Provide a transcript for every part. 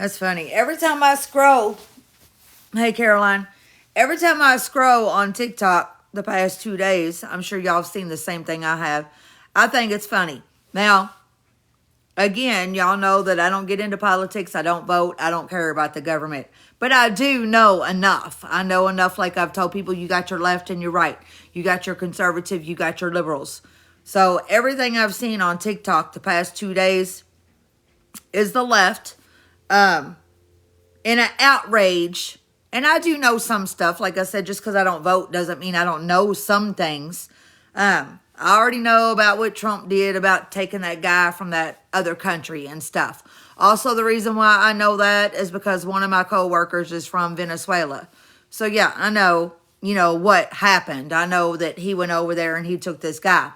That's funny. Every time I scroll, hey Caroline, every time I scroll on TikTok the past 2 days, I'm sure y'all have seen the same thing I have. I think it's funny. Now, again, y'all know that I don't get into politics. I don't vote. I don't care about the government. But I do know enough. I know enough, like I've told people, you got your left and your right. You got your conservative, you got your liberals. So everything I've seen on TikTok the past 2 days is the left. In an outrage, and I do know some stuff. Like I said, just because I don't vote doesn't mean I don't know some things. I already know about what Trump did about taking that guy from that other country and stuff. Also, the reason why I know that is because one of my coworkers is from Venezuela. So yeah, I know, what happened. I know that he went over there and he took this guy.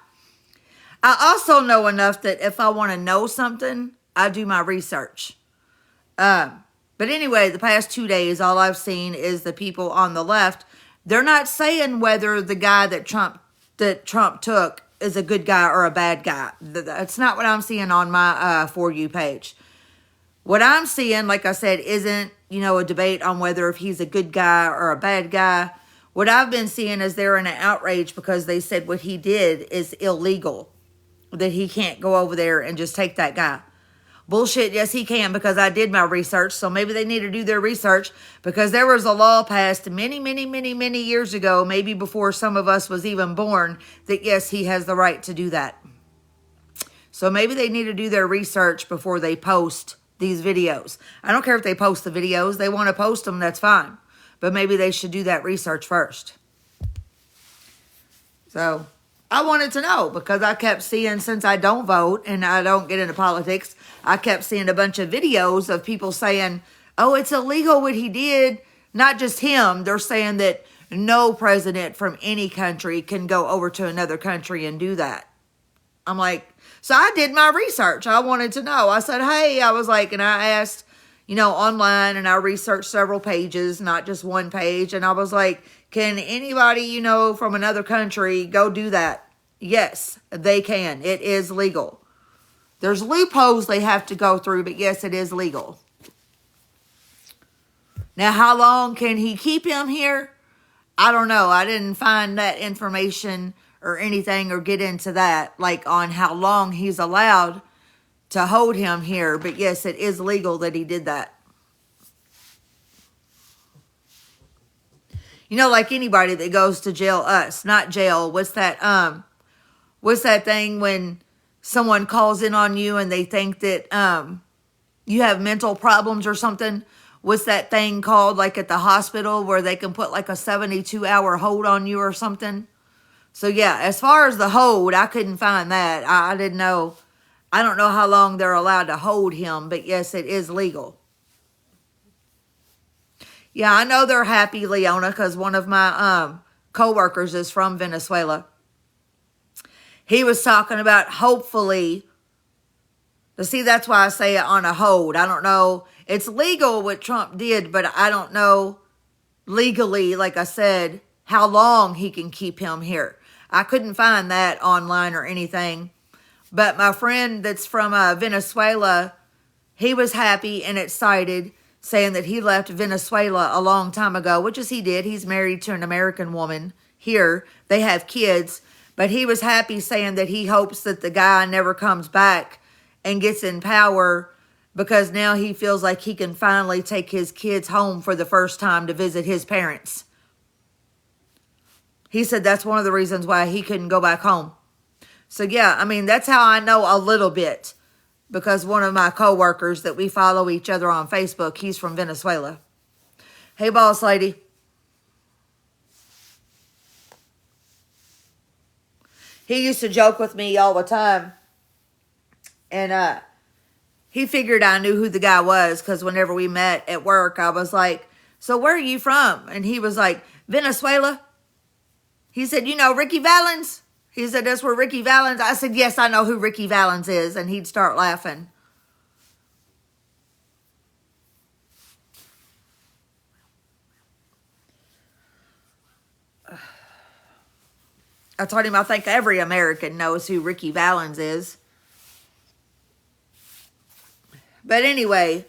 I also know enough that if I want to know something, I do my research. But anyway, the past 2 days, all I've seen is the people on the left. They're not saying whether the guy that Trump took is a good guy or a bad guy. That's not what I'm seeing on my For You page. What I'm seeing, like I said, isn't, a debate on whether if he's a good guy or a bad guy. What I've been seeing is they're in an outrage because they said what he did is illegal. That he can't go over there and just take that guy. Bullshit, yes he can, because I did my research. So maybe they need to do their research, because there was a law passed many, many, many, many years ago, maybe before some of us was even born, that yes, he has the right to do that. So maybe they need to do their research before they post these videos. I don't care if they post the videos. They want to post them, that's fine. But maybe they should do that research first. So I wanted to know, because I kept seeing, since I don't vote and I don't get into politics, I kept seeing a bunch of videos of people saying, oh, it's illegal what he did. Not just him. They're saying that no president from any country can go over to another country and do that. I'm like, so I did my research. I wanted to know. I said, hey, I was like, and I asked, online, and I researched several pages, not just one page. And I was like, can anybody, from another country go do that? Yes, they can. It is legal. There's loopholes they have to go through, but yes, it is legal. Now, how long can he keep him here? I don't know. I didn't find that information or anything or get into that, like on how long he's allowed to hold him here. But yes, it is legal that he did that. Like anybody that goes to jail, not jail. What's that thing when someone calls in on you and they think that you have mental problems or something? What's that thing called, like at the hospital, where they can put like a 72-hour hold on you or something? So yeah, as far as the hold, I couldn't find that. I didn't know. I don't know how long they're allowed to hold him, but yes, it is legal. Yeah, I know they're happy, Leona, because one of my co-workers is from Venezuela. He was talking about hopefully, see, that's why I say it on a hold. I don't know. It's legal what Trump did, but I don't know legally, like I said, how long he can keep him here. I couldn't find that online or anything. But my friend that's from Venezuela, he was happy and excited, saying that he left Venezuela a long time ago, which is he did. He's married to an American woman here. They have kids. But he was happy, saying that he hopes that the guy never comes back and gets in power, because now he feels like he can finally take his kids home for the first time to visit his parents. He said that's one of the reasons why he couldn't go back home. So yeah, I mean, that's how I know a little bit, because one of my coworkers that we follow each other on Facebook, he's from Venezuela. Hey, boss lady. He used to joke with me all the time. And he figured I knew who the guy was, because whenever we met at work, I was like, so where are you from? And he was like, Venezuela. He said, Ricky Valens? He said, that's where Ricky Valens. I said, yes, I know who Ricky Valens is. And he'd start laughing. I told him I think every American knows who Ricky Valens is. But anyway,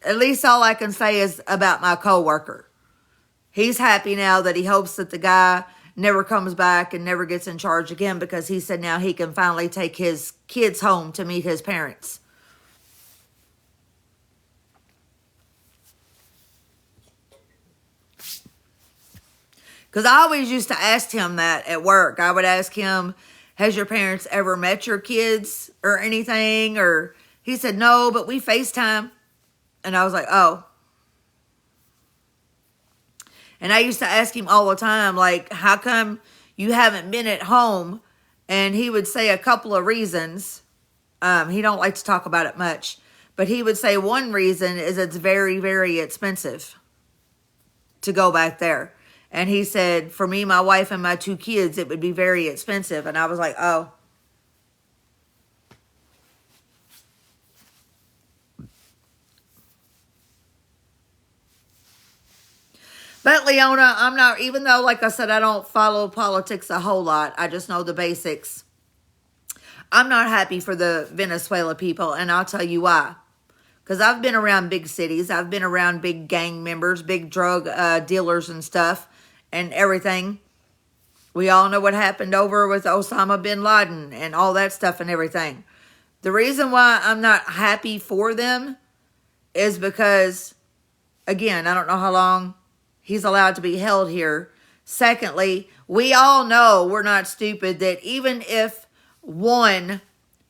at least all I can say is about my coworker. He's happy now that he hopes that the guy never comes back and never gets in charge again, because he said now he can finally take his kids home to meet his parents. Because I always used to ask him that at work. I would ask him, has your parents ever met your kids or anything? Or he said, no, but we FaceTime. And I was like, oh. And I used to ask him all the time, like, how come you haven't been at home? And he would say a couple of reasons. He don't like to talk about it much. But he would say one reason is it's very, very expensive to go back there. And he said, for me, my wife, and my 2 kids, it would be very expensive. And I was like, oh. But Leona, I'm not, even though, like I said, I don't follow politics a whole lot. I just know the basics. I'm not happy for the Venezuela people. And I'll tell you why. Because I've been around big cities. I've been around big gang members, big drug dealers and stuff. And everything. We all know what happened over with Osama bin Laden and all that stuff and everything. The reason why I'm not happy for them is because, again, I don't know how long he's allowed to be held here. Secondly, we all know, we're not stupid, that even if one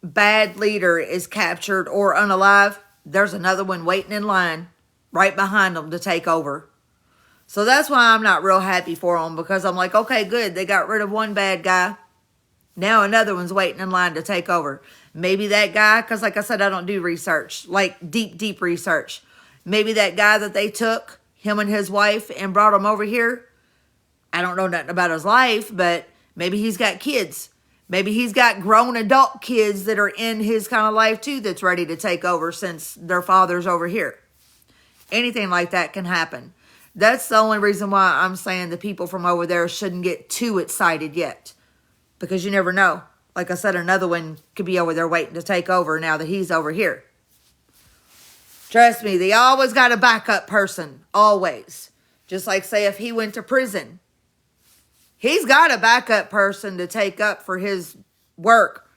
bad leader is captured or unalive, there's another one waiting in line right behind them to take over. So that's why I'm not real happy for them, because I'm like, okay, good. They got rid of one bad guy. Now another one's waiting in line to take over. Maybe that guy, because like I said, I don't do research, like deep research. Maybe that guy that they took, him and his wife, and brought him over here. I don't know nothing about his life, but maybe he's got kids. Maybe he's got grown adult kids that are in his kind of life too, that's ready to take over since their father's over here. Anything like that can happen. That's the only reason why I'm saying the people from over there shouldn't get too excited yet. Because you never know. Like I said, another one could be over there waiting to take over now that he's over here. Trust me, they always got a backup person. Always. Just like, say, if he went to prison. He's got a backup person to take up for his work.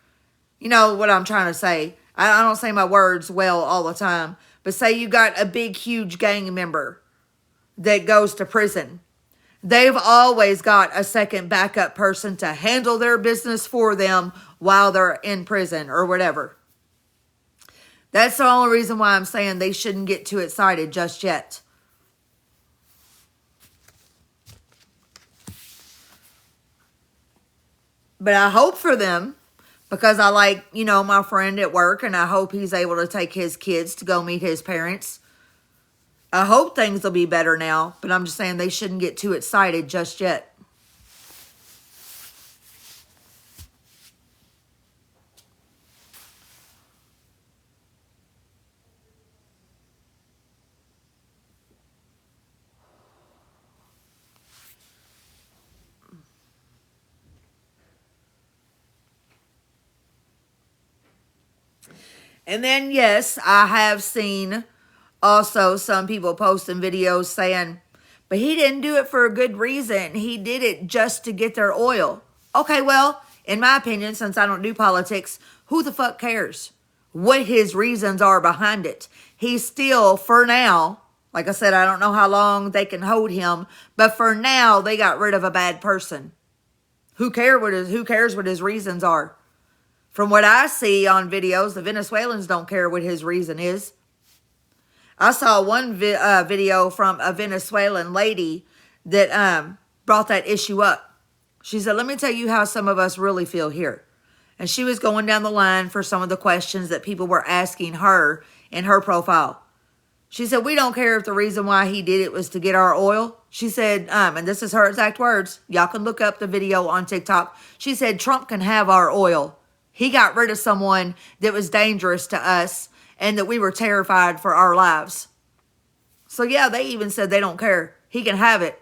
You know what I'm trying to say. I don't say my words well all the time. But say you got a big, huge gang member that goes to prison. They've always got a second backup person to handle their business for them while they're in prison or whatever. That's the only reason why I'm saying they shouldn't get too excited just yet. But I hope for them, because I like, you know, my friend at work, and I hope he's able to take his kids to go meet his parents. I hope things will be better now, but I'm just saying they shouldn't get too excited just yet. And then, yes, I have seen also some people posting videos saying, but he didn't do it for a good reason. He did it just to get their oil. Okay, well, in my opinion, since I don't do politics, who the fuck cares what his reasons are behind it? He's still, for now, like I said, I don't know how long they can hold him, but for now, they got rid of a bad person. Who cares what his reasons are? From what I see on videos, the Venezuelans don't care what his reason is. I saw one video from a Venezuelan lady that brought that issue up. She said, let me tell you how some of us really feel here. And she was going down the line for some of the questions that people were asking her in her profile. She said, we don't care if the reason why he did it was to get our oil. She said, and this is her exact words. Y'all can look up the video on TikTok. She said, Trump can have our oil. He got rid of someone that was dangerous to us and that we were terrified for our lives. So yeah, they even said they don't care. He can have it.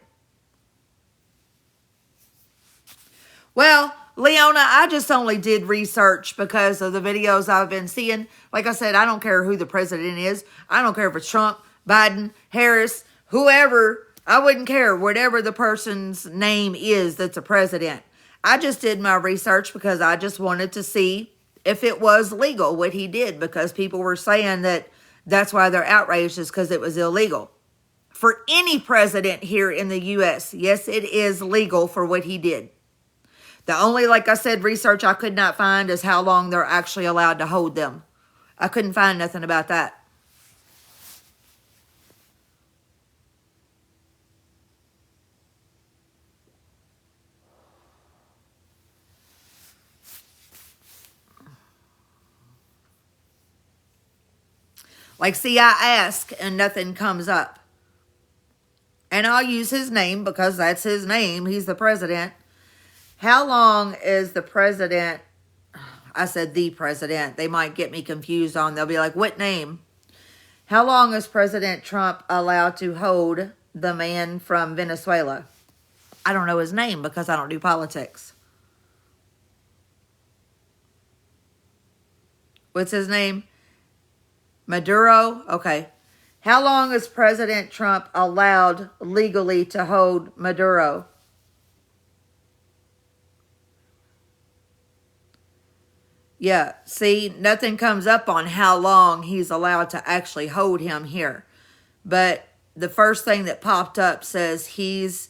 Well, Leona, I just only did research because of the videos I've been seeing. Like I said, I don't care who the president is. I don't care if it's Trump. Biden, Harris, whoever. I wouldn't care, whatever the person's name is that's a president. I just did my research because I just wanted to see if it was legal what he did, because people were saying that that's why they're outraged, is because it was illegal. For any president here in the U.S., yes, it is legal for what he did. The only, like I said, research I could not find is how long they're actually allowed to hold them. I couldn't find nothing about that. Like, see, I ask and nothing comes up. And I'll use his name because that's his name. He's the president. How long is the president? I said the president. They might get me confused on. They'll be like, what name? How long is President Trump allowed to hold the man from Venezuela? I don't know his name because I don't do politics. What's his name? Maduro? Okay. How long is President Trump allowed legally to hold Maduro? Yeah, see, nothing comes up on how long he's allowed to actually hold him here. But the first thing that popped up says he's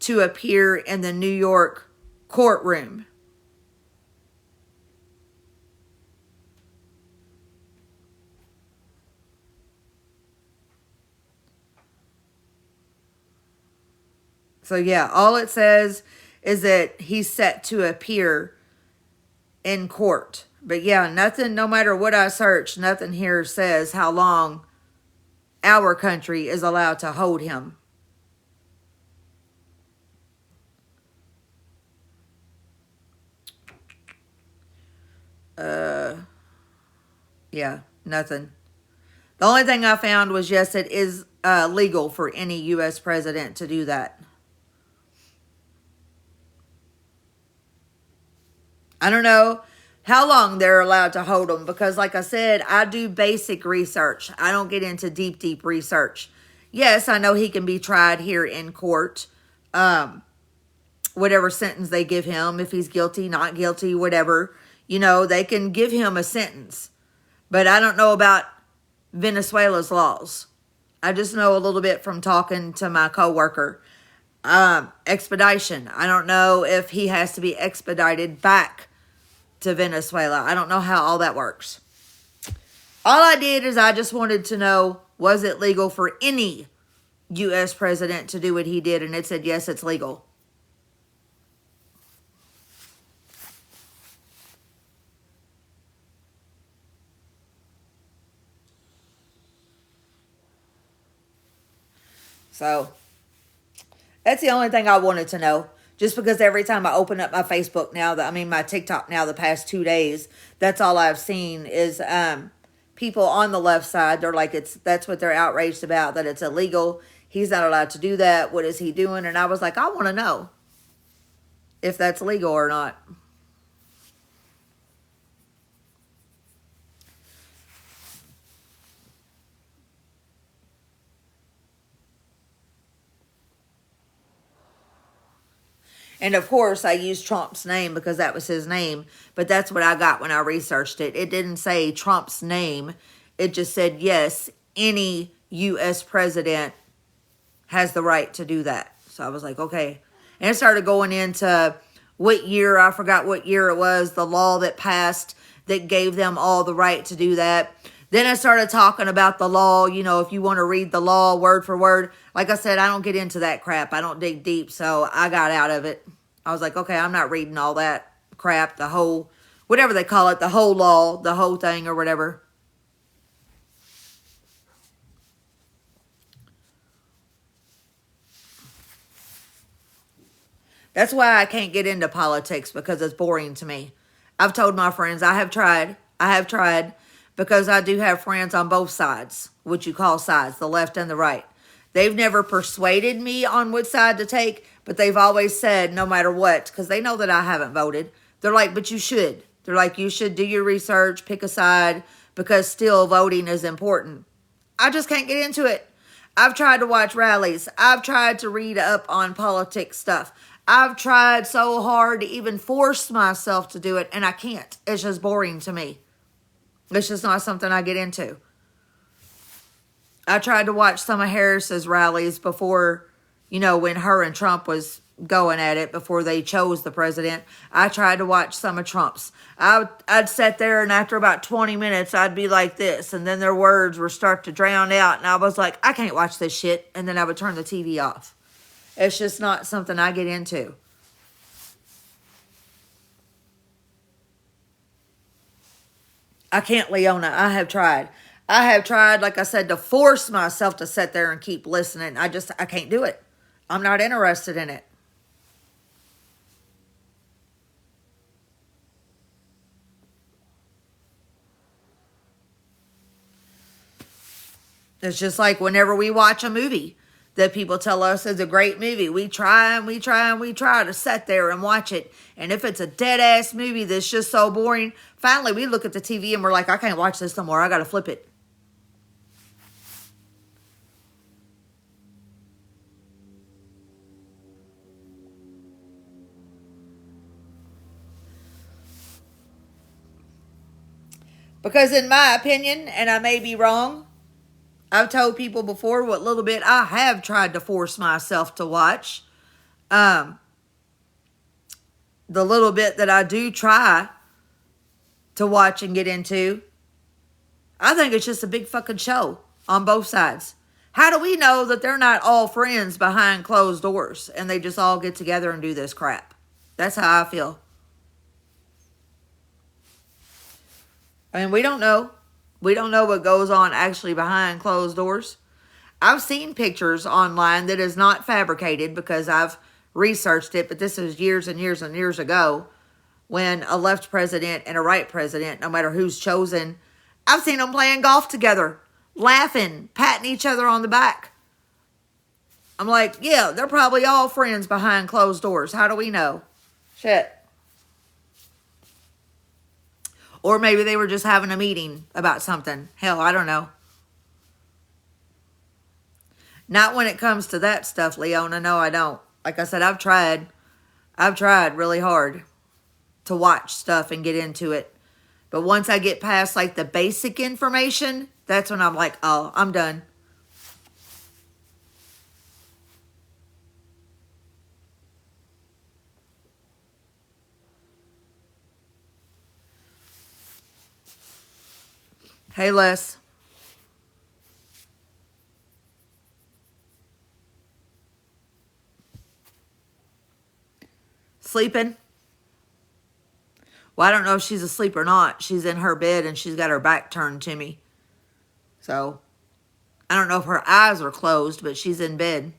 to appear in the New York courtroom. So yeah, all it says is that he's set to appear in court. But yeah, nothing, no matter what I search, nothing here says how long our country is allowed to hold him. Yeah, nothing. The only thing I found was, yes, it is legal for any U.S. president to do that. I don't know how long they're allowed to hold them because, like I said, I do basic research. I don't get into deep research. Yes, I know he can be tried here in court. Whatever sentence they give him, if he's guilty, not guilty, whatever, you know, they can give him a sentence. But I don't know about Venezuela's laws. I just know a little bit from talking to my coworker. Expedition. I don't know if he has to be expedited back to Venezuela. I don't know how all that works. All I did is I just wanted to know, was it legal for any U.S. president to do what he did? And it said, yes, it's legal. So, that's the only thing I wanted to know. Just because every time I open up my Facebook now, my TikTok now, the past 2 days, that's all I've seen is people on the left side. They're like, that's what they're outraged about, that it's illegal. He's not allowed to do that. What is he doing? And I was like, I want to know if that's legal or not. And of course, I used Trump's name because that was his name. But that's what I got when I researched it. It didn't say Trump's name. It just said, yes, any U.S. president has the right to do that. So I was like, okay. And it started going into what year, I forgot what year it was, the law that passed that gave them all the right to do that. Then I started talking about the law, you know, if you want to read the law word for word. Like I said, I don't get into that crap. I don't dig deep, so I got out of it. I was like, okay, I'm not reading all that crap, the whole, whatever they call it, the whole law, the whole thing or whatever. That's why I can't get into politics, because it's boring to me. I've told my friends, I have tried, because I do have friends on both sides, what you call sides, the left and the right. They've never persuaded me on which side to take, but they've always said, no matter what, because they know that I haven't voted. They're like, but you should. They're like, you should do your research, pick a side, because still voting is important. I just can't get into it. I've tried to watch rallies. I've tried to read up on politics stuff. I've tried so hard to even force myself to do it, and I can't. It's just boring to me. It's just not something I get into. I tried to watch some of Harris's rallies before, when her and Trump was going at it, before they chose the president. I tried to watch some of Trump's. I'd sit there, and after about 20 minutes, I'd be like this, and then their words would start to drown out, and I was like, I can't watch this shit, and then I would turn the TV off. It's just not something I get into. I can't, Leona. I have tried. I have tried, like I said, to force myself to sit there and keep listening. I can't do it. I'm not interested in it. It's just like whenever we watch a movie that people tell us is a great movie, we try and we try and we try to sit there and watch it. And if it's a dead-ass movie that's just so boring, finally we look at the TV and we're like, I can't watch this no more. I got to flip it. Because in my opinion, and I may be wrong, I've told people before what little bit I have tried to force myself to watch. The little bit that I do try to watch and get into, I think it's just a big fucking show on both sides. How do we know that they're not all friends behind closed doors and they just all get together and do this crap? That's how I feel. I mean, we don't know. We don't know what goes on actually behind closed doors. I've seen pictures online that is not fabricated because I've researched it, but this is years and years and years ago when a left president and a right president, no matter who's chosen, I've seen them playing golf together, laughing, patting each other on the back. I'm like, yeah, they're probably all friends behind closed doors. How do we know? Shit. Or maybe they were just having a meeting about something. Hell, I don't know. Not when it comes to that stuff, Leona. No, I don't. Like I said, I've tried. I've tried really hard to watch stuff and get into it. But once I get past like the basic information, that's when I'm like, oh, I'm done. Hey, Les. Sleeping? Well, I don't know if she's asleep or not. She's in her bed and she's got her back turned to me. So, I don't know if her eyes are closed, but she's in bed.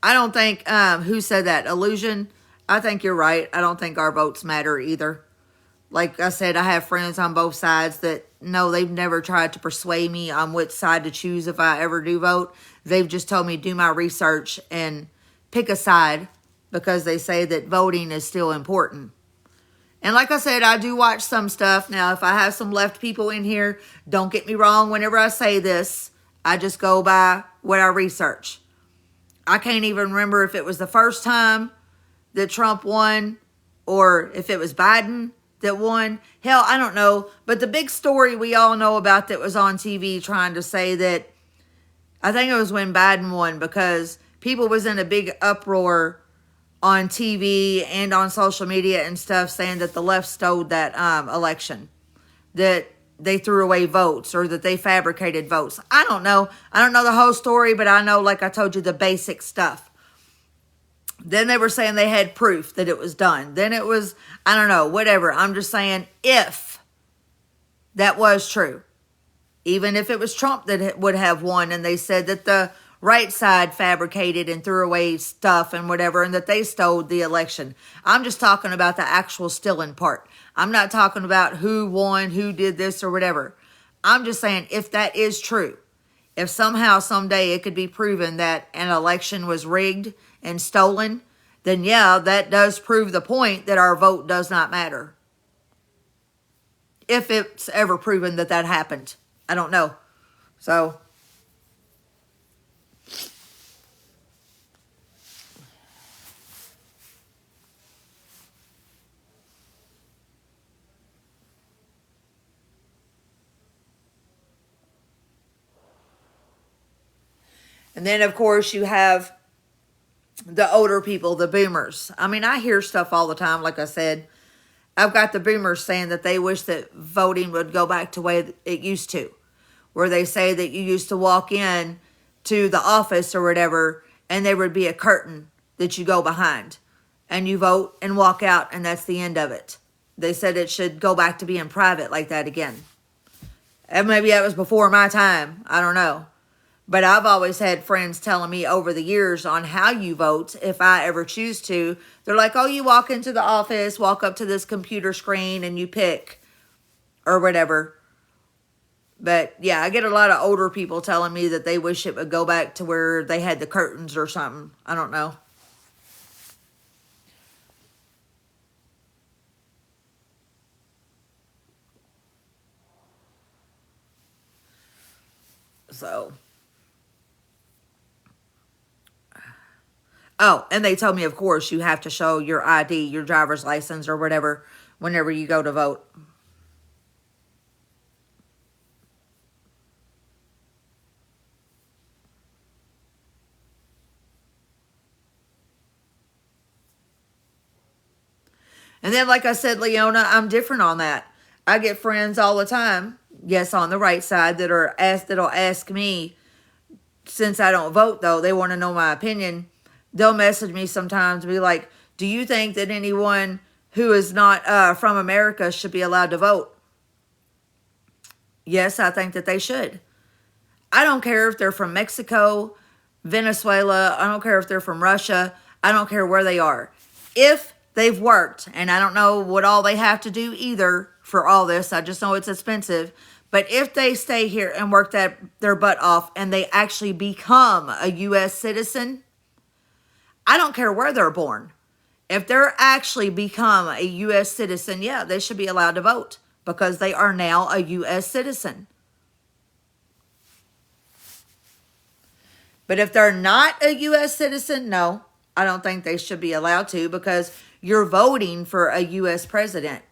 I don't think, who said that? Illusion? I think you're right. I don't think our votes matter either. Like I said, I have friends on both sides that, no, they've never tried to persuade me on which side to choose if I ever do vote. They've just told me do my research and pick a side because they say that voting is still important. And like I said, I do watch some stuff. Now, if I have some left people in here, don't get me wrong whenever I say this. I just go by what I research. I can't even remember if it was the first time that Trump won or if it was Biden that won. Hell, I don't know. But the big story we all know about that was on TV trying to say that, I think it was when Biden won because people was in a big uproar on TV and on social media and stuff saying that the left stole that election. That they threw away votes or that they fabricated votes. I don't know. I don't know the whole story, but I know, like I told you, the basic stuff. Then they were saying they had proof that it was done. Then it was, I don't know, whatever. I'm just saying if that was true, even if it was Trump that would have won and they said that the right side fabricated and threw away stuff and whatever and that they stole the election. I'm just talking about the actual stealing part. I'm not talking about who won, who did this or whatever. I'm just saying, if that is true, if somehow, someday it could be proven that an election was rigged and stolen, then yeah, that does prove the point that our vote does not matter. If it's ever proven that that happened. I don't know. So, and then of course you have the older people, the boomers. I mean, I hear stuff all the time. Like I said, I've got the boomers saying that they wish that voting would go back to the way it used to, where they say that you used to walk in to the office or whatever, and there would be a curtain that you go behind, and you vote and walk out, and that's the end of it. They said it should go back to being private like that again. And maybe that was before my time. I don't know. But I've always had friends telling me over the years on how you vote, if I ever choose to. They're like, oh, you walk into the office, walk up to this computer screen, and you pick or whatever. But yeah, I get a lot of older people telling me that they wish it would go back to where they had the curtains or something. I don't know. So... Oh, and they told me, of course, you have to show your ID, your driver's license or whatever, whenever you go to vote. And then, like I said, Leona, I'm different on that. I get friends all the time, yes, on the right side, that'll ask me, since I don't vote, though, they want to know my opinion. They'll message me sometimes and be like, do you think that anyone who is not from America should be allowed to vote? Yes, I think that they should. I don't care if they're from Mexico, Venezuela. I don't care if they're from Russia. I don't care where they are. If they've worked, and I don't know what all they have to do either for all this. I just know it's expensive. But if they stay here and work their butt off and they actually become a U.S. citizen, I don't care where they're born. If they're actually become a U.S. citizen, yeah, they should be allowed to vote because they are now a U.S. citizen. But if they're not a U.S. citizen, no, I don't think they should be allowed to because you're voting for a U.S. president.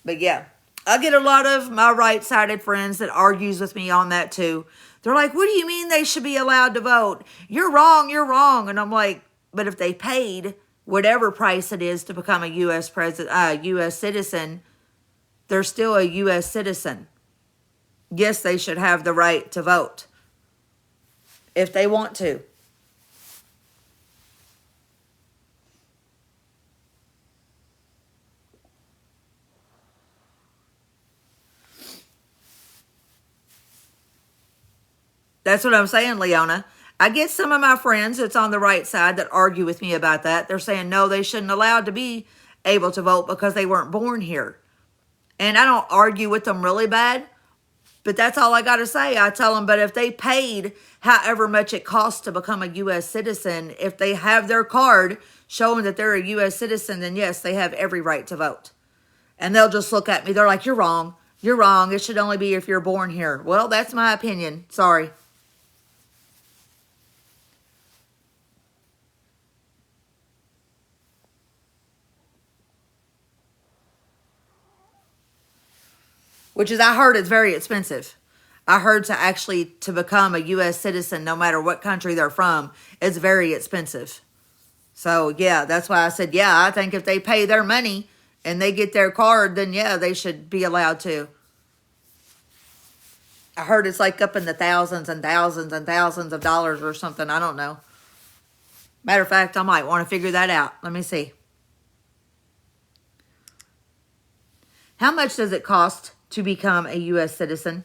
But yeah, I get a lot of my right-sided friends that argues with me on that too. They're like, what do you mean they should be allowed to vote? You're wrong, you're wrong. And I'm like, but if they paid whatever price it is to become a U.S. U.S. citizen, they're still a U.S. citizen. Yes, they should have the right to vote if they want to. That's what I'm saying, Leona. I get some of my friends that's on the right side that argue with me about that. They're saying, no, they shouldn't allowed to be able to vote because they weren't born here. And I don't argue with them really bad, but that's all I got to say. I tell them, but if they paid however much it costs to become a U.S. citizen, if they have their card showing that they're a U.S. citizen, then yes, they have every right to vote. And they'll just look at me. They're like, you're wrong. You're wrong. It should only be if you're born here. Well, that's my opinion. Sorry. Which is, I heard it's very expensive. I heard to become a U.S. citizen, no matter what country they're from, it's very expensive. So, yeah, that's why I said, yeah, I think if they pay their money and they get their card, then, yeah, they should be allowed to. I heard it's like up in the thousands and thousands and thousands of dollars or something. I don't know. Matter of fact, I might want to figure that out. Let me see. How much does it cost to become a U.S. citizen?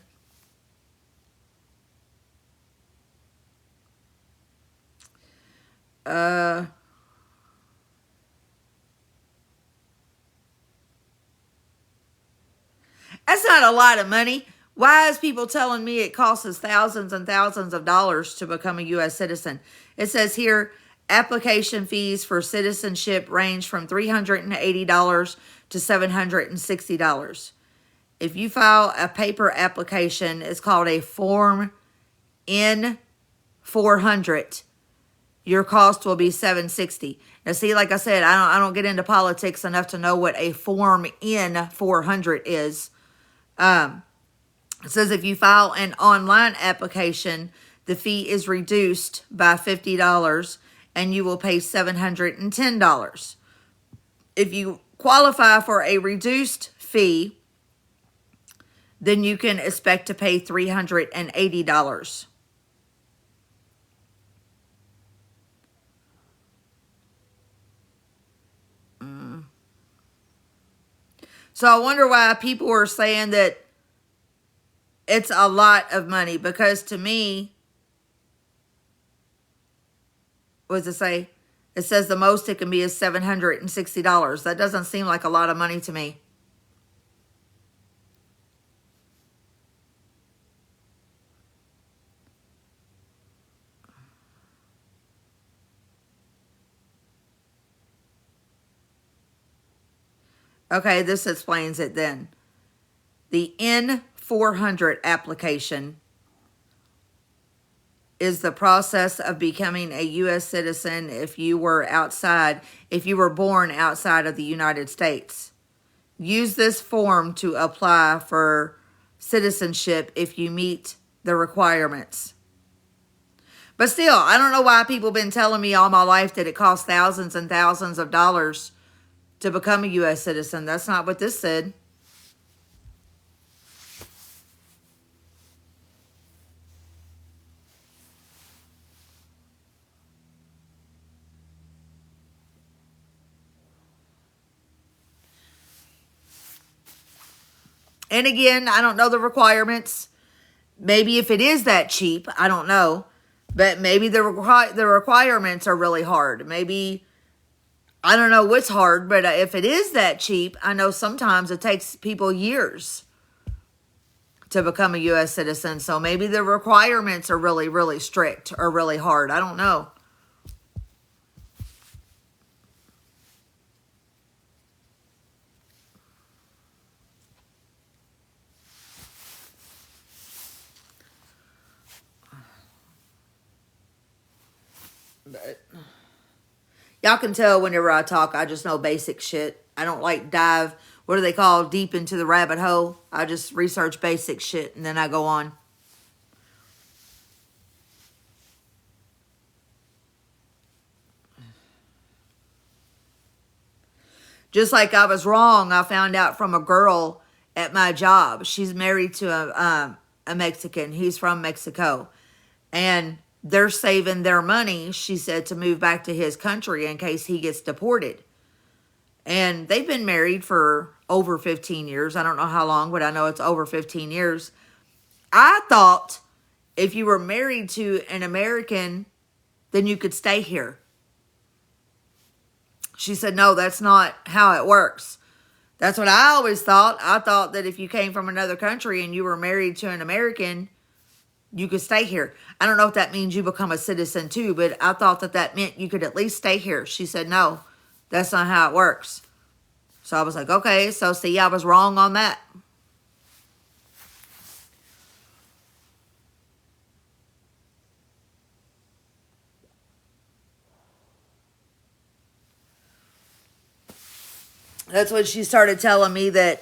Uh, that's not a lot of money. Why is people telling me it costs us thousands and thousands of dollars to become a U.S. citizen? It says here, application fees for citizenship range from $380 to $760. If you file a paper application, it's called a Form N-400. Your cost will be $760. Now, see, like I said, I don't get into politics enough to know what a Form N-400 is. It says if you file an online application, the fee is reduced by $50 and you will pay $710. If you qualify for a reduced fee, then you can expect to pay $380. So I wonder why people are saying that it's a lot of money, because to me, what does it say? It says the most it can be is $760. That doesn't seem like a lot of money to me. Okay, this explains it then. The N-400 application is the process of becoming a U.S. citizen if you were born outside of the United States. Use this form to apply for citizenship if you meet the requirements. But still, I don't know why people have been telling me all my life that it costs thousands and thousands of dollars to become a U.S. citizen. That's not what this said. And again, I don't know the requirements. Maybe if it is that cheap, I don't know. But maybe the requirements are really hard. Maybe, I don't know what's hard, but if it is that cheap, I know sometimes it takes people years to become a U.S. citizen. So maybe the requirements are really, really strict or really hard. I don't know. But y'all can tell whenever I talk, I just know basic shit. I don't like dive, what do they call, deep into the rabbit hole. I just research basic shit and then I go on. Just like I was wrong, I found out from a girl at my job. She's married to a Mexican. He's from Mexico. And they're saving their money, she said, to move back to his country in case he gets deported. And they've been married for over 15 years. I don't know how long, but I know it's over 15 years. I thought if you were married to an American, then you could stay here. She said, no, that's not how it works. That's what I always thought. I thought that if you came from another country and you were married to an American, you could stay here. I don't know if that means you become a citizen too, but I thought that that meant you could at least stay here. She said, no, that's not how it works. So I was like, okay, so see, I was wrong on that. That's when she started telling me that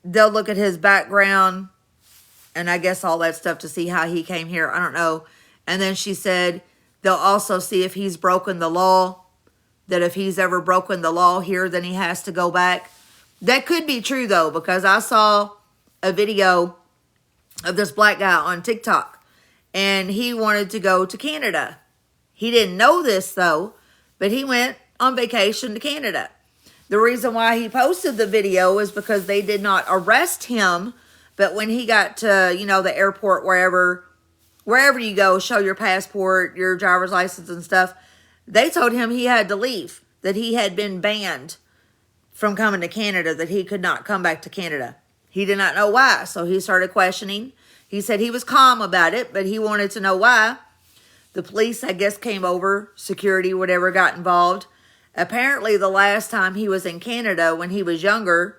they'll look at his background and I guess all that stuff to see how he came here. I don't know. And then she said they'll also see if he's broken the law, that if he's ever broken the law here, then he has to go back. That could be true, though, because I saw a video of this black guy on TikTok, and he wanted to go to Canada. He didn't know this, though, but he went on vacation to Canada. The reason why he posted the video is because they did not arrest him, but when he got to, the airport, wherever, wherever you go, show your passport, your driver's license and stuff. They told him he had to leave, that he had been banned from coming to Canada, that he could not come back to Canada. He did not know why, so he started questioning. He said he was calm about it, but he wanted to know why. The police, I guess, came over, security, whatever, got involved. Apparently, the last time he was in Canada when he was younger,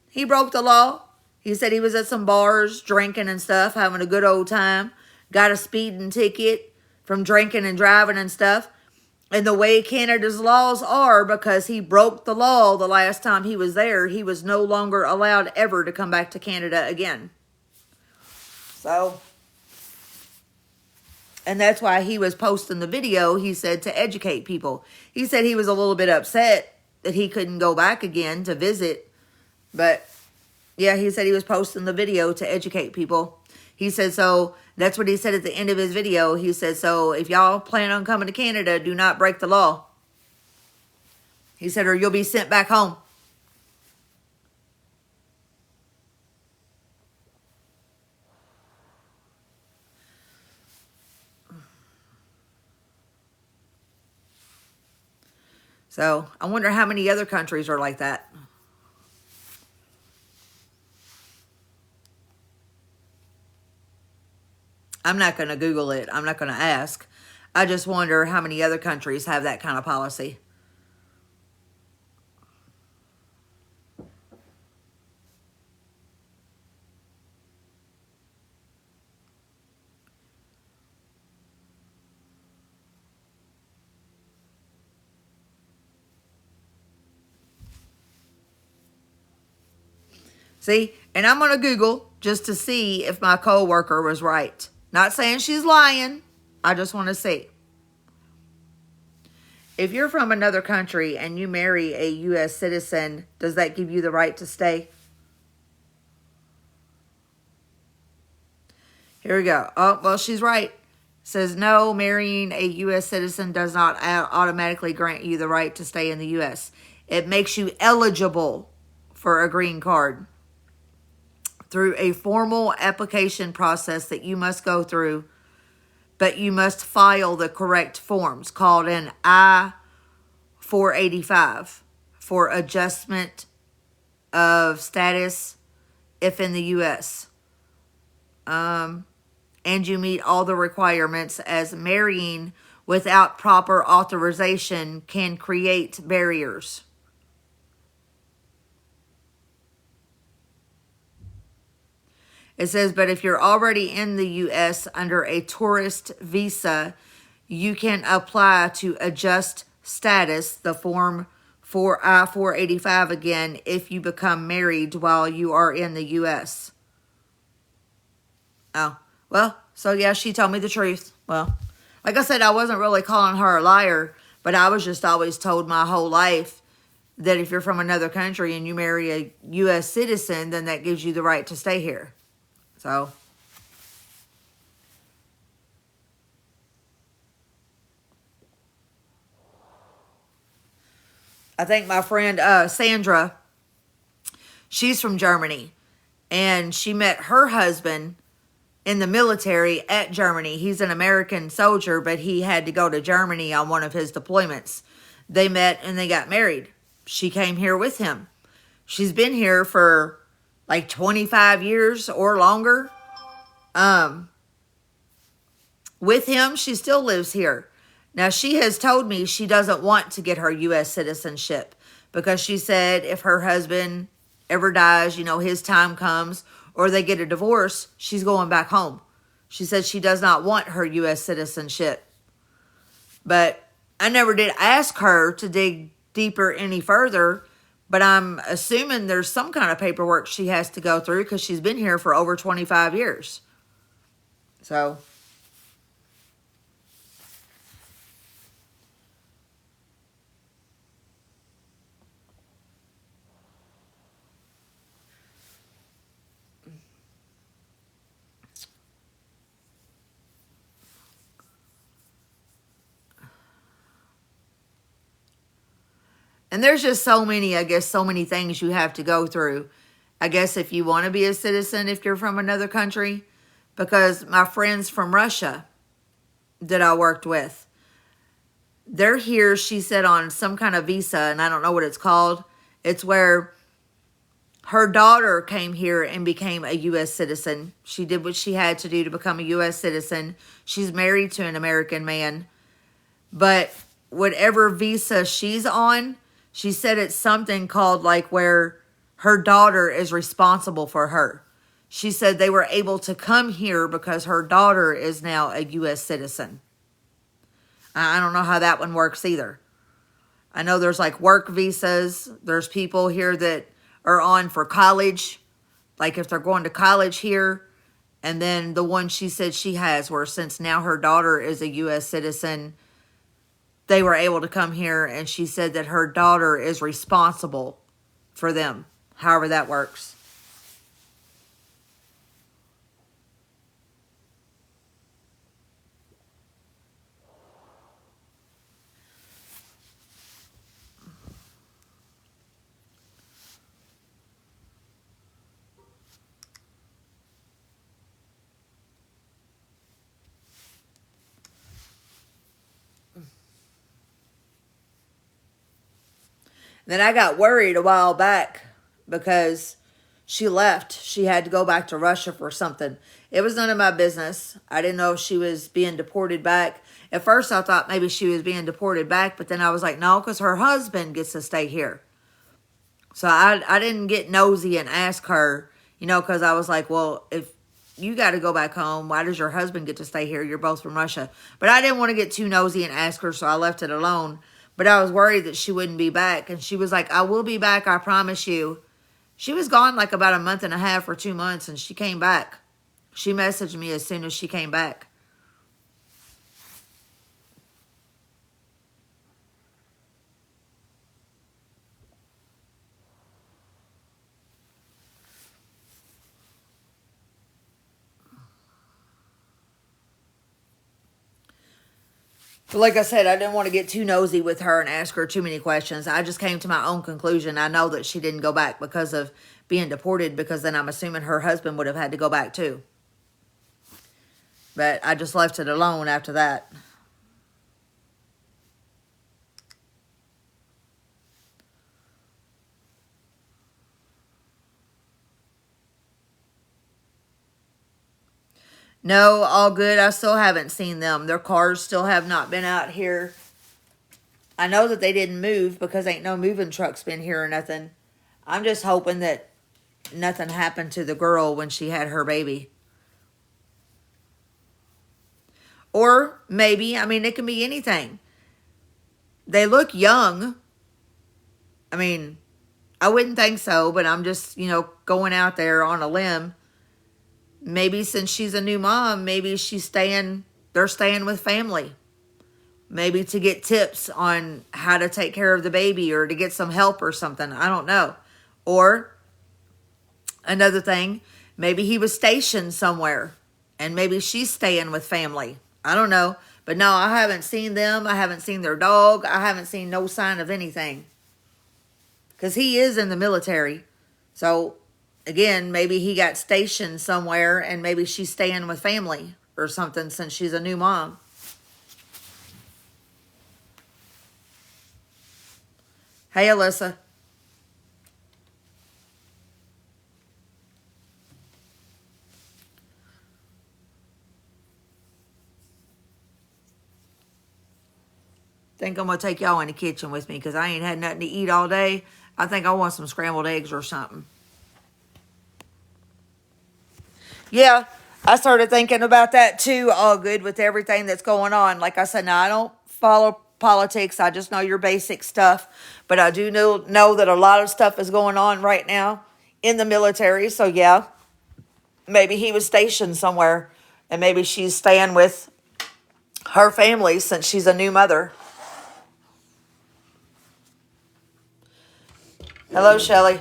he broke the law. He said he was at some bars, drinking and stuff, having a good old time. Got a speeding ticket from drinking and driving and stuff. And the way Canada's laws are, because he broke the law the last time he was there, he was no longer allowed ever to come back to Canada again. So, and that's why he was posting the video, he said, to educate people. He said he was a little bit upset that he couldn't go back again to visit. But, yeah, he said he was posting the video to educate people. He said, so, that's what he said at the end of his video. He said, so, if y'all plan on coming to Canada, do not break the law. He said, or you'll be sent back home. So, I wonder how many other countries are like that. I'm not going to Google it. I'm not going to ask. I just wonder how many other countries have that kind of policy. See, and I'm going to Google just to see if my coworker was right. Not saying she's lying. I just want to see. If you're from another country and you marry a U.S. citizen, does that give you the right to stay? Here we go. Oh, well, she's right. It says, no, marrying a U.S. citizen does not automatically grant you the right to stay in the U.S. It makes you eligible for a green card through a formal application process that you must go through, but you must file the correct forms called an I-485 for adjustment of status if in the U.S. And you meet all the requirements, as marrying without proper authorization can create barriers. It says, but if you're already in the U.S. under a tourist visa, you can apply to adjust status, the form for I-485 again, if you become married while you are in the U.S. Oh, well, so yeah, she told me the truth. Well, like I said, I wasn't really calling her a liar, but I was just always told my whole life that if you're from another country and you marry a U.S. citizen, then that gives you the right to stay here. So, I think my friend Sandra, she's from Germany, and she met her husband in the military at Germany. He's an American soldier, but he had to go to Germany on one of his deployments. They met and they got married. She came here with him. She's been here for like 25 years or longer. With him, she still lives here. Now, she has told me she doesn't want to get her U.S. citizenship because she said if her husband ever dies, you know, his time comes, or they get a divorce, she's going back home. She said she does not want her U.S. citizenship. But I never did ask her to dig deeper any further. But I'm assuming there's some kind of paperwork she has to go through because she's been here for over 25 years. So, and there's just so many, I guess, so many things you have to go through. I guess if you want to be a citizen, if you're from another country, because my friends from Russia that I worked with, they're here, she said, on some kind of visa, and I don't know what it's called. It's where her daughter came here and became a U.S. citizen. She did what she had to do to become a U.S. citizen. She's married to an American man. But whatever visa she's on, she said it's something called like where her daughter is responsible for her. She said they were able to come here because her daughter is now a U.S. citizen. I don't know how that one works either. I know there's like work visas. There's people here that are on for college. Like if they're going to college here. And then the one she said she has, where since now her daughter is a U.S. citizen, they were able to come here, and she said that her daughter is responsible for them, however that works. Then I got worried a while back because she left. She had to go back to Russia for something. It was none of my business. I didn't know if she was being deported back. At first, I thought maybe she was being deported back, but then I was like, no, because her husband gets to stay here. So I didn't get nosy and ask her, because I was like, well, if you got to go back home, why does your husband get to stay here? You're both from Russia. But I didn't want to get too nosy and ask her, so I left it alone. But I was worried that she wouldn't be back. And she was like, I will be back, I promise you. She was gone like about a month and a half or 2 months, and she came back. She messaged me as soon as she came back. But like I said, I didn't want to get too nosy with her and ask her too many questions. I just came to my own conclusion. I know that she didn't go back because of being deported, because then I'm assuming her husband would have had to go back too. But I just left it alone after that. No, all good. I still haven't seen them. Their cars still have not been out here. I know that they didn't move because ain't no moving trucks been here or nothing. I'm just hoping that nothing happened to the girl when she had her baby. Or maybe, it can be anything. They look young. I wouldn't think so, but I'm just, going out there on a limb. Maybe since she's a new mom, maybe they're staying with family. Maybe to get tips on how to take care of the baby or to get some help or something. I don't know. Or another thing, maybe he was stationed somewhere and maybe she's staying with family. I don't know. But no, I haven't seen them. I haven't seen their dog. I haven't seen no sign of anything. Because he is in the military. So again, maybe he got stationed somewhere and maybe she's staying with family or something since she's a new mom. Hey, Alyssa. Think I'm going to take y'all in the kitchen with me because I ain't had nothing to eat all day. I think I want some scrambled eggs or something. Yeah, I started thinking about that too. All good with everything that's going on. Like I said, now I don't follow politics. I just know your basic stuff. But I do know that a lot of stuff is going on right now in the military. So yeah, maybe he was stationed somewhere and maybe she's staying with her family since she's a new mother. Hello, Shelly.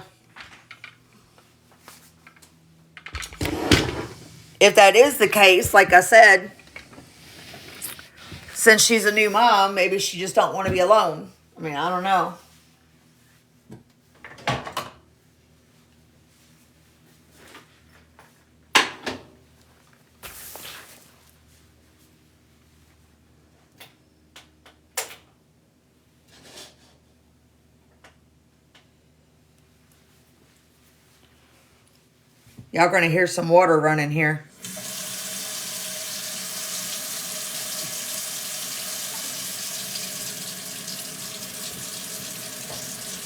If that is the case, like I said, since she's a new mom, maybe she just don't want to be alone. I don't know. Y'all going to hear some water running here.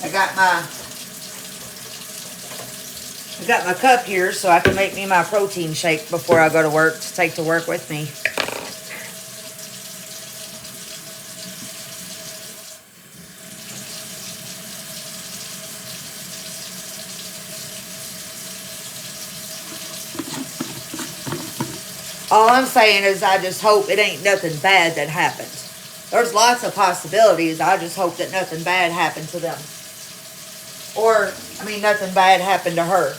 I got my cup here so I can make me my protein shake before I go to work to take to work with me. All I'm saying is I just hope it ain't nothing bad that happens. There's lots of possibilities. I just hope that nothing bad happened to them. Or, I mean, nothing bad happened to her.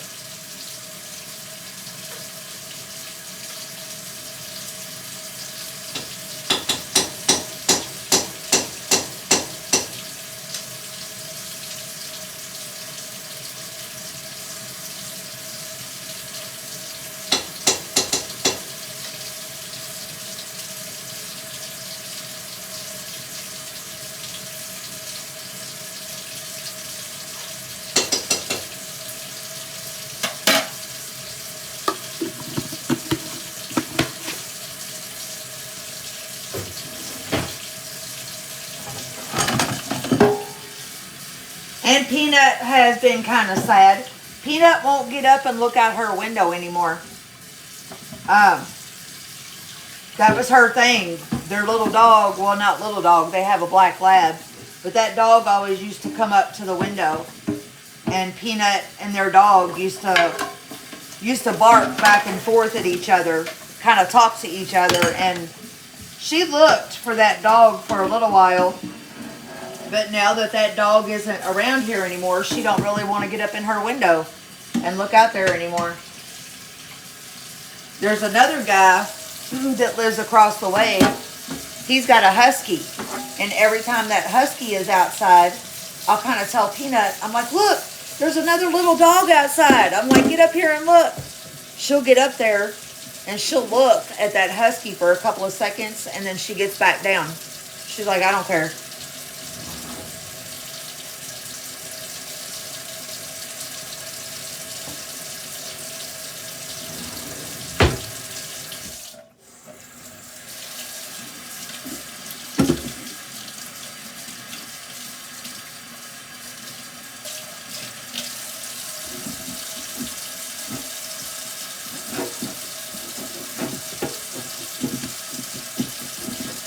And Peanut has been kind of sad. Peanut won't get up and look out her window anymore. That was her thing. Their little dog, well, not little dog, they have a black lab. But that dog always used to come up to the window. And Peanut and their dog used to bark back and forth at each other, kind of talk to each other. And she looked for that dog for a little while. But now that that dog isn't around here anymore, she don't really want to get up in her window and look out there anymore. There's another guy that lives across the way. He's got a husky. And every time that husky is outside, I'll kind of tell Peanut, I'm like, look, there's another little dog outside. I'm like, get up here and look. She'll get up there and she'll look at that husky for a couple of seconds and then she gets back down. She's like, I don't care.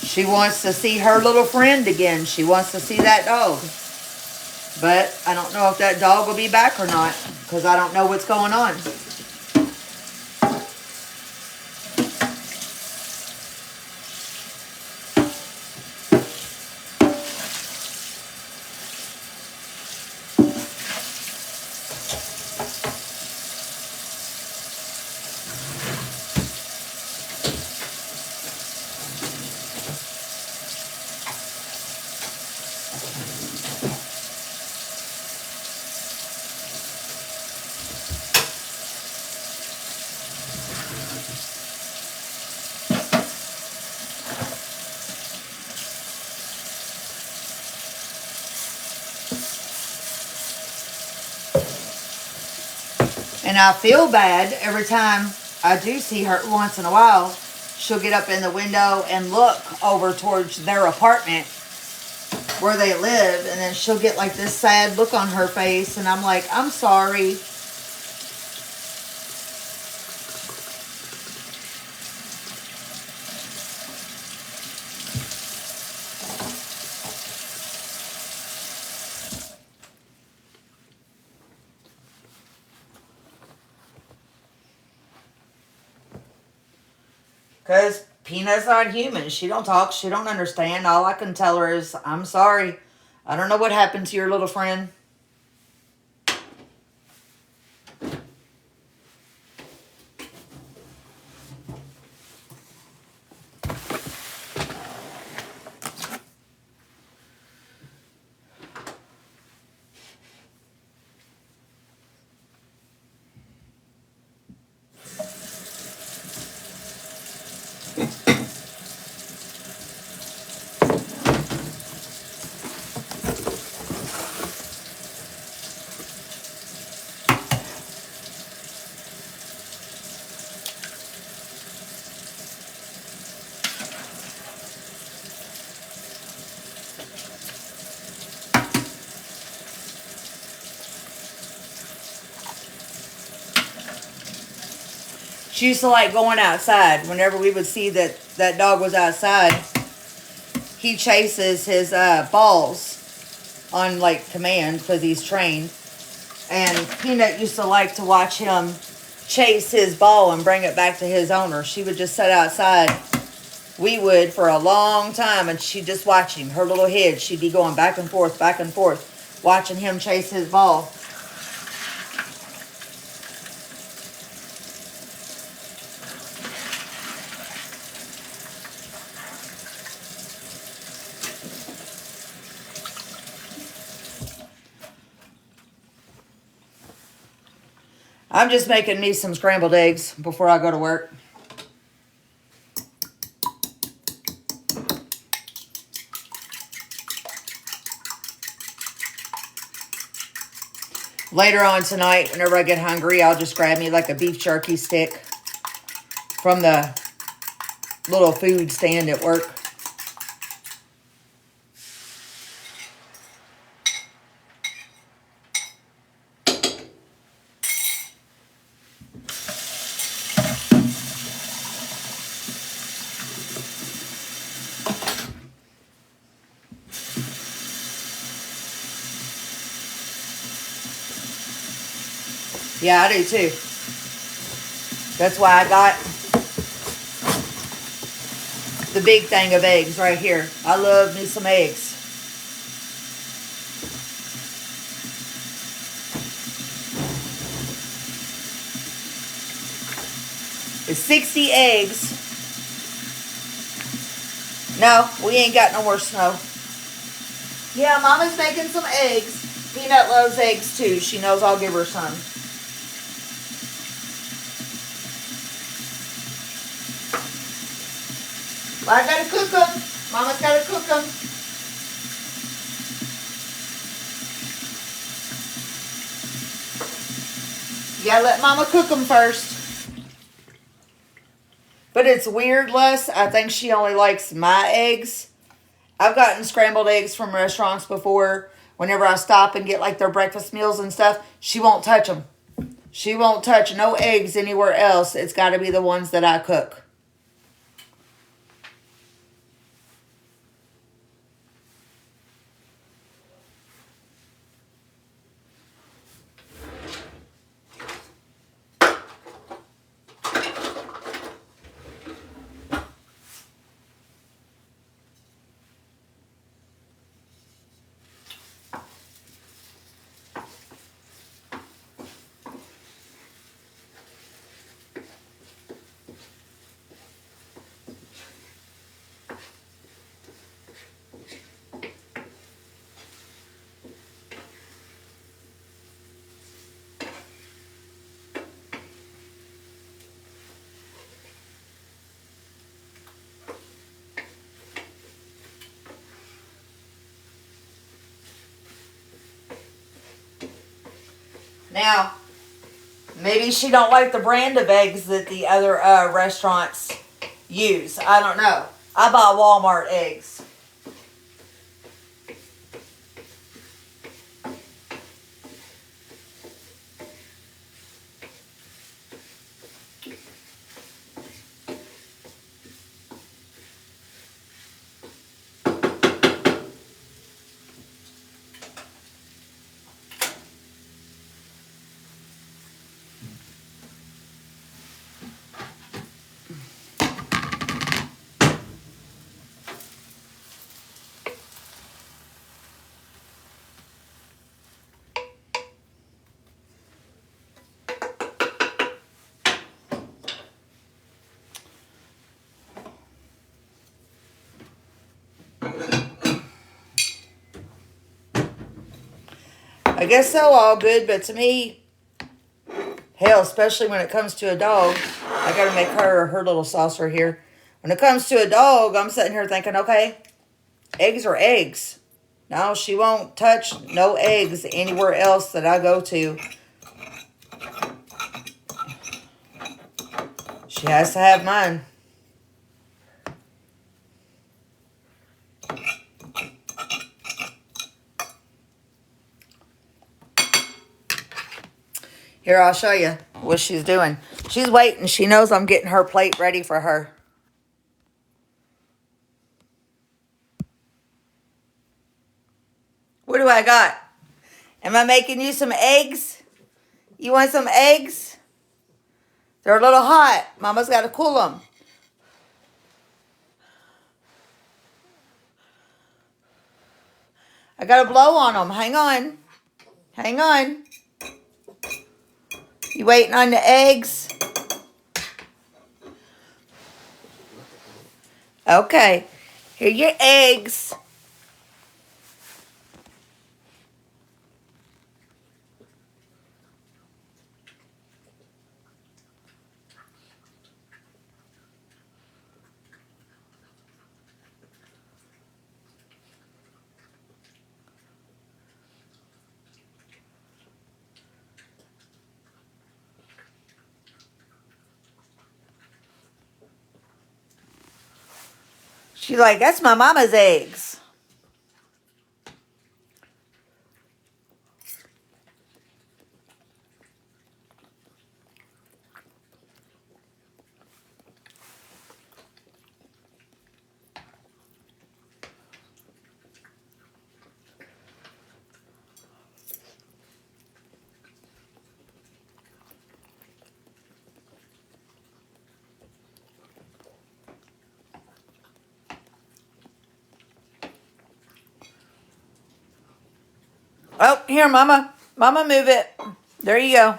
She wants to see her little friend again. She wants to see that dog. But I don't know if that dog will be back or not because I don't know what's going on. And I feel bad every time I do see her once in a while. She'll get up in the window and look over towards their apartment where they live. And then she'll get like this sad look on her face. And I'm like, I'm sorry. Because Peanut's not human. She don't talk. She don't understand. All I can tell her is, I'm sorry. I don't know what happened to your little friend. She used to like going outside. Whenever we would see that dog was outside, he chases his balls on like command because he's trained. And Peanut used to like to watch him chase his ball and bring it back to his owner. She would just sit outside. We would for a long time, and she'd just watch him. Her little head, she'd be going back and forth, watching him chase his ball. I'm just making me some scrambled eggs before I go to work. Later on tonight, whenever I get hungry, I'll just grab me like a beef jerky stick from the little food stand at work. Yeah, I do too. That's why I got the big thing of eggs right here. I love me some eggs. It's 60 eggs. No, we ain't got no more snow. Yeah, Mama's making some eggs. Peanut loves eggs too. She knows I'll give her some. Well, I gotta cook them. Mama's gotta cook them. You gotta let Mama cook them first. But it's weird, Les. I think she only likes my eggs. I've gotten scrambled eggs from restaurants before. Whenever I stop and get like their breakfast meals and stuff, she won't touch them. She won't touch no eggs anywhere else. It's got to be the ones that I cook. Now, maybe she don't like the brand of eggs that the other restaurants use. I don't know. I buy Walmart eggs. I guess so, all good, but to me, hell, especially when it comes to a dog, I gotta make her little saucer here. When it comes to a dog, I'm sitting here thinking, okay, eggs are eggs. No, she won't touch no eggs anywhere else that I go to. She has to have mine. Here, I'll show you what she's doing. She's waiting. She knows I'm getting her plate ready for her. What do I got? Am I making you some eggs? You want some eggs? They're a little hot. Mama's got to cool them. I got to blow on them. Hang on. Hang on. You waiting on the eggs? Okay. Here are your eggs. She's like, that's my mama's eggs. Oh, here, Mama. Mama, move it. There you go.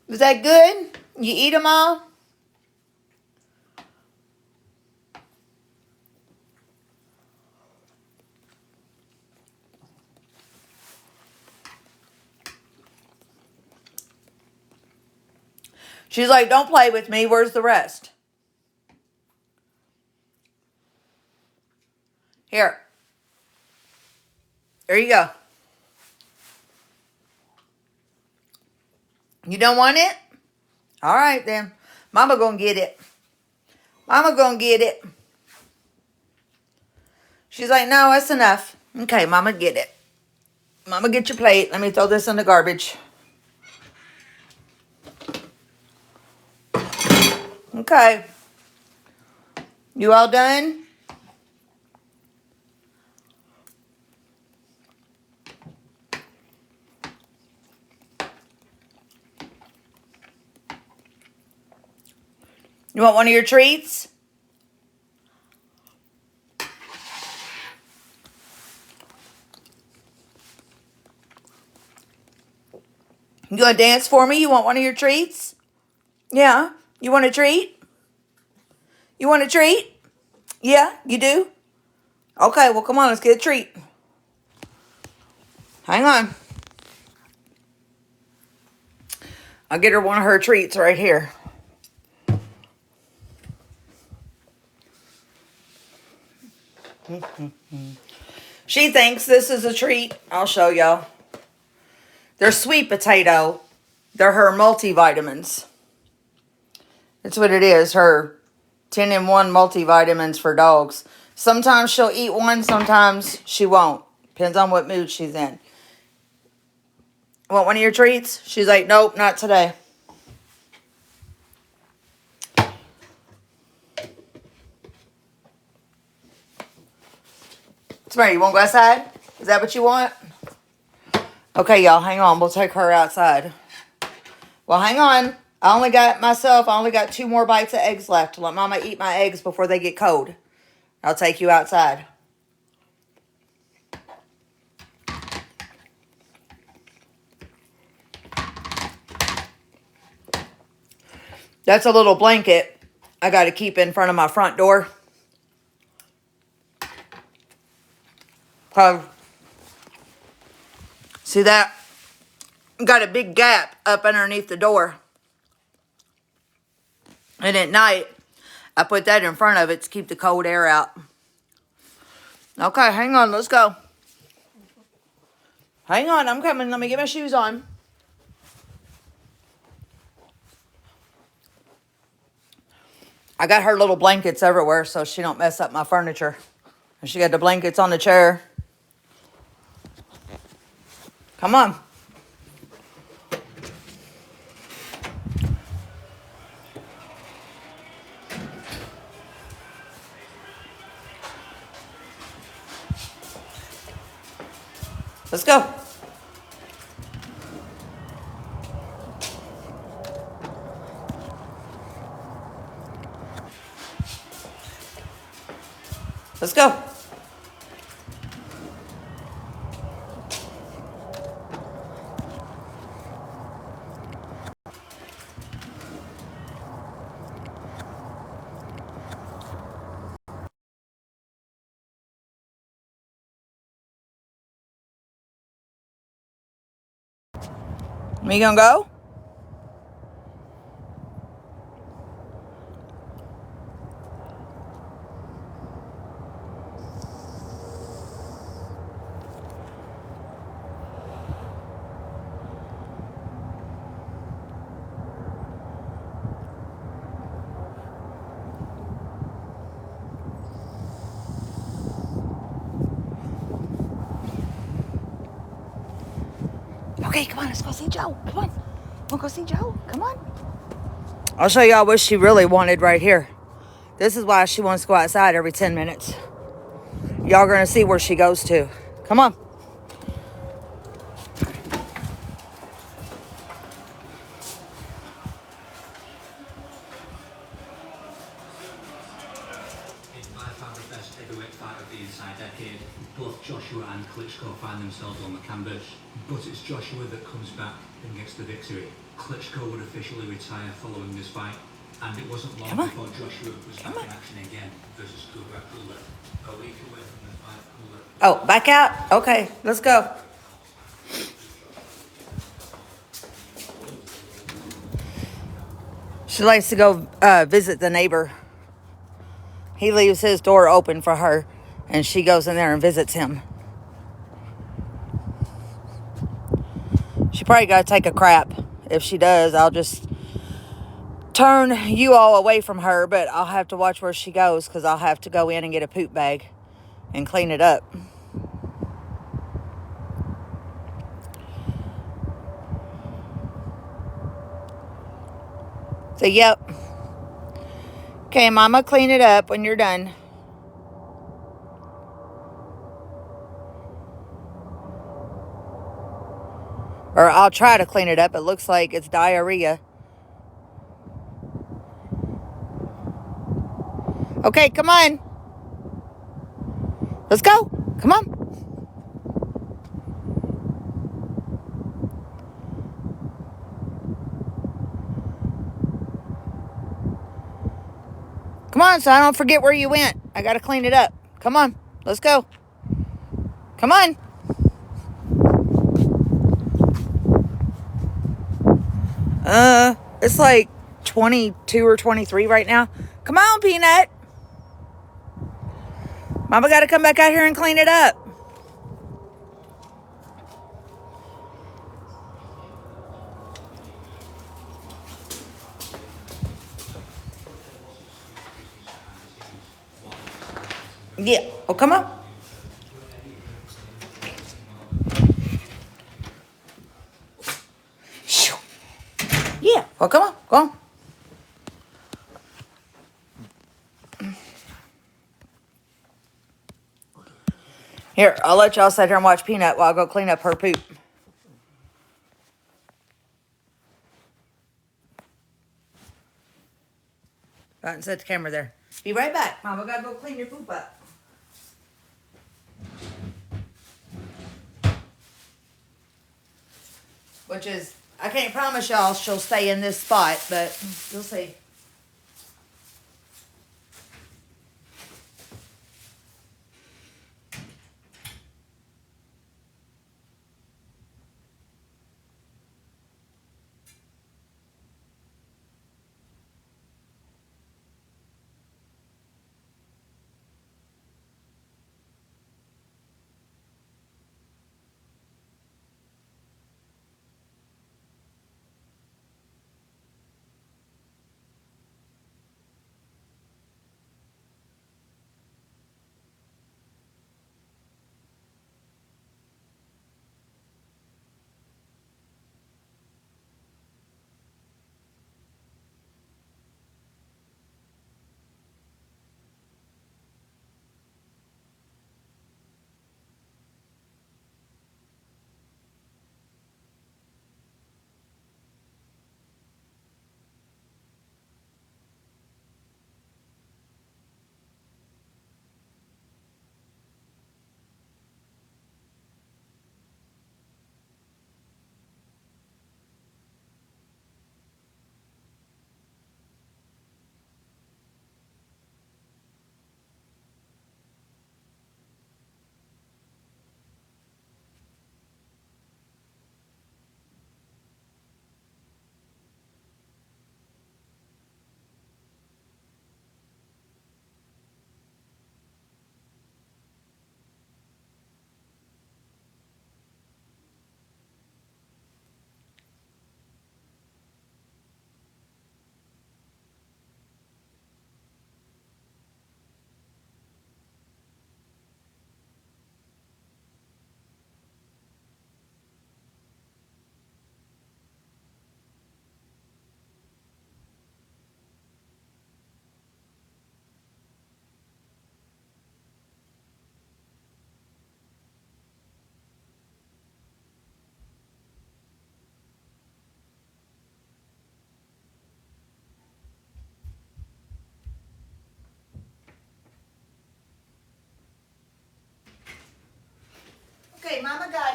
Is that good? You eat them all? She's like, don't play with me. Where's the rest? Here. There you go. You don't want it? All right, then. Mama gonna get it. Mama gonna get it. She's like, no, that's enough. Okay, Mama, get it. Mama, get your plate. Let me throw this in the garbage. Okay. You all done? You want one of your treats? You gonna dance for me? You want one of your treats? Yeah. You want a treat? You want a treat? Yeah, you do? Okay, well, come on. Let's get a treat. Hang on. I'll get her one of her treats right here. She thinks this is a treat. I'll show y'all. They're sweet potato. They're her multivitamins. That's what it is. Her 10-in-1 multivitamins for dogs. Sometimes she'll eat one. Sometimes she won't. Depends on what mood she's in. Want one of your treats? She's like, nope, not today. Samara, you want to go outside? Is that what you want? Okay, y'all, hang on. We'll take her outside. Well, hang on. I only got 2 more bites of eggs left to let Mama eat my eggs before they get cold. I'll take you outside. That's a little blanket I got to keep in front of my front door. See that? Got a big gap up underneath the door. And at night, I put that in front of it to keep the cold air out. Okay, hang on. Let's go. Hang on. I'm coming. Let me get my shoes on. I got her little blankets everywhere so she don't mess up my furniture. And she got the blankets on the chair. Come on. Let's go. Let's go. We gonna go? Okay, come on, let's go see Joe. Come on. We'll go see Joe. Come on. I'll show y'all what she really wanted right here. This is why she wants to go outside every 10 minutes. Y'all gonna see where she goes to. Come on. By far the best heavyweight fight of the entire decade. Both Joshua and Klitschko find themselves on the canvas, but it's Joshua that comes back and gets the victory. Klitschko would officially retire following this fight, and it wasn't long before Joshua was back in action again versus Kubrat Pulev. A week away from the fight, Pulev. Oh, back out? Okay, let's go. She likes to go visit the neighbor. He leaves his door open for her, and she goes in there and visits him. She probably got to take a crap. If she does, I'll just turn you all away from her, but I'll have to watch where she goes because I'll have to go in and get a poop bag and clean it up. So, yep. Okay, Mama, clean it up when you're done. Or I'll try to clean it up. It looks like it's diarrhea. Okay, come on. Let's go. Come on. Come on, so I don't forget where you went. I got to clean it up. Come on. Let's go. Come on. It's like 22 or 23 right now. Come on, Peanut. Mama got to come back out here and clean it up. Yeah. Oh, come on. Yeah. Well, come on. Go on. Here, I'll let y'all sit here and watch Peanut while I go clean up her poop. Go ahead and set the camera there. Be right back. Mama gotta go clean your poop up. Which is, I can't promise y'all she'll stay in this spot, but you'll see.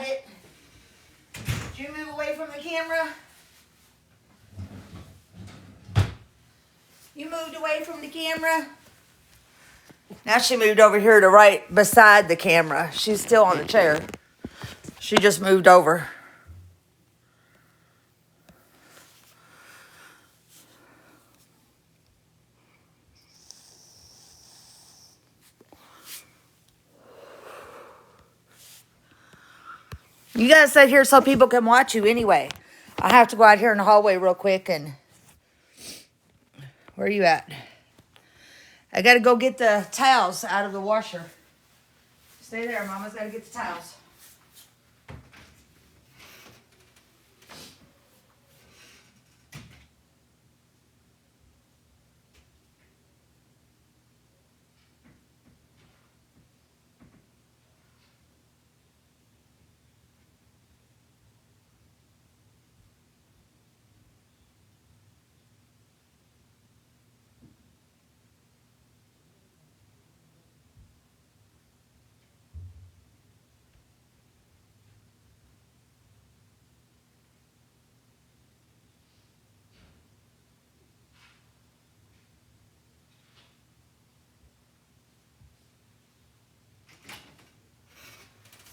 got it. Did you move away from the camera? You moved away from the camera? Now she moved over here to right beside the camera. She's still on the chair. She just moved over. You gotta sit here so people can watch you anyway. I have to go out here in the hallway real quick and... Where are you at? I gotta go get the towels out of the washer. Stay there, Mama's gotta get the towels.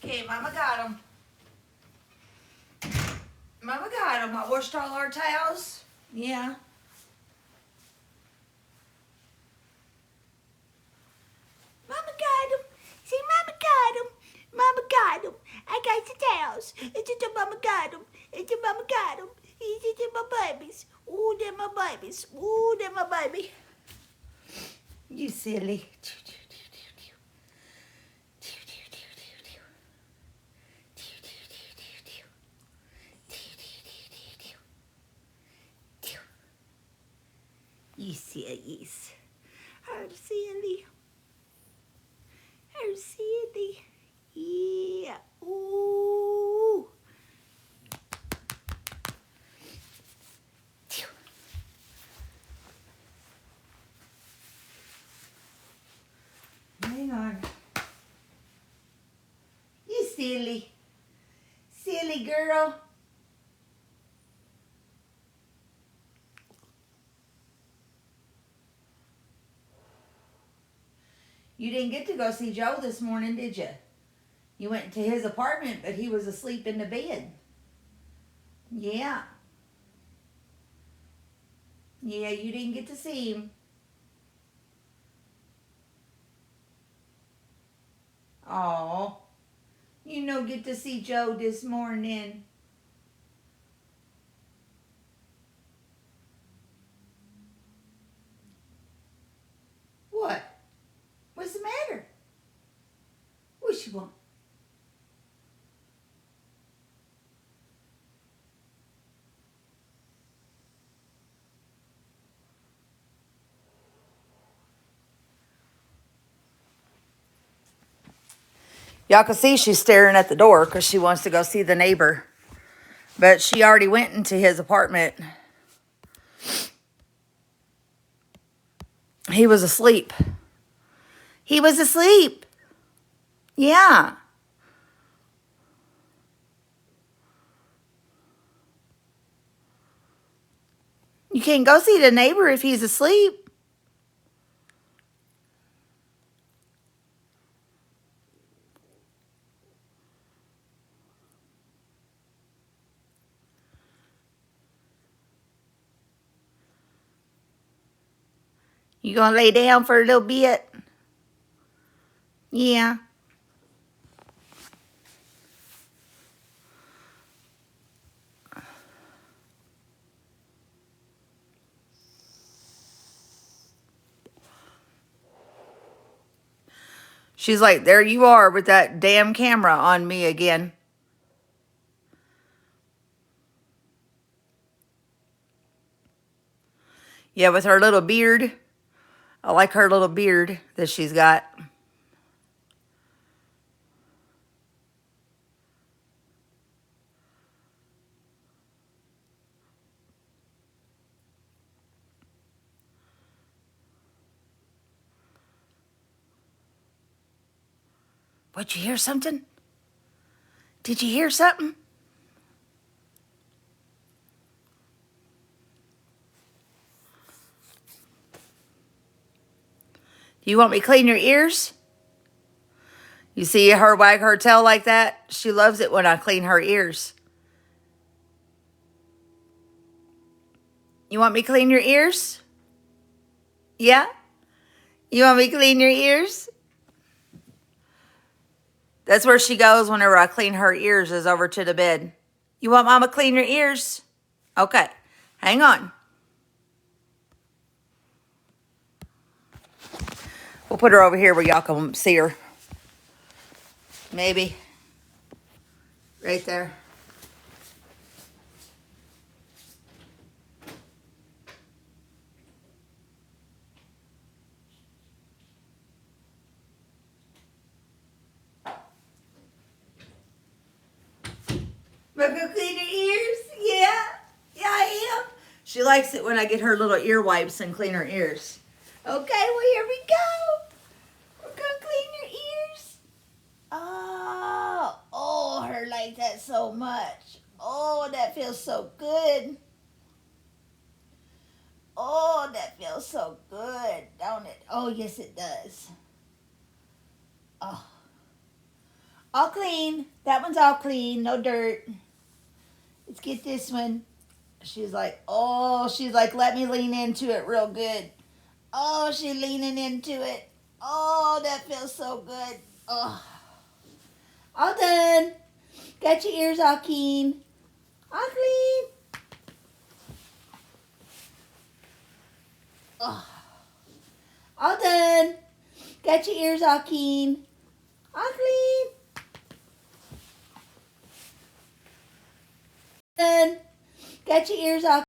Okay, Mama got them. Mama got them. I washed all our towels. Yeah. Mama got them. See, Mama got them. Mama got them. I got the towels. It's just Mama got them. It's just Mama got them. It's just my babies. Ooh, they're my babies. Ooh, they're my baby. You silly. You sillies. How silly. How silly. Yeah. Ooh. Hang on. You silly. Silly girl. You didn't get to go see Joe this morning, did you? You went to his apartment, but he was asleep in the bed. Yeah. Yeah, you didn't get to see him. Oh, you no get to see Joe this morning. What? What's the matter? What you want? Y'all can see she's staring at the door because she wants to go see the neighbor. But she already went into his apartment. He was asleep. He was asleep. Yeah. You can't go see the neighbor if he's asleep. You gonna lay down for a little bit? Yeah. She's like, there you are with that damn camera on me again. Yeah, with her little beard. I like her little beard that she's got. What, you hear something? Did you hear something? Do you want me to clean your ears? You see her wag her tail like that? She loves it when I clean her ears. You want me to clean your ears? Yeah? You want me to clean your ears? That's where she goes whenever I clean her ears, is over to the bed. You want Mama to clean your ears? Okay. Hang on. We'll put her over here where y'all can see her. Maybe. Right there. Want to clean her ears? Yeah. Yeah, I am. She likes it when I get her little ear wipes and clean her ears. Okay, well, here we go. We're going to clean your ears. Oh, her like that so much. Oh, that feels so good. Oh, that feels so good, don't it? Oh, yes, it does. Oh, all clean. That one's all clean. No dirt. Let's get this one. She's like, let me lean into it real good. Oh, she's leaning into it. Oh, that feels so good. Oh, all done. Got your ears all clean. All clean. Oh, all done. Got your ears all clean. All clean. Done. Got your ears all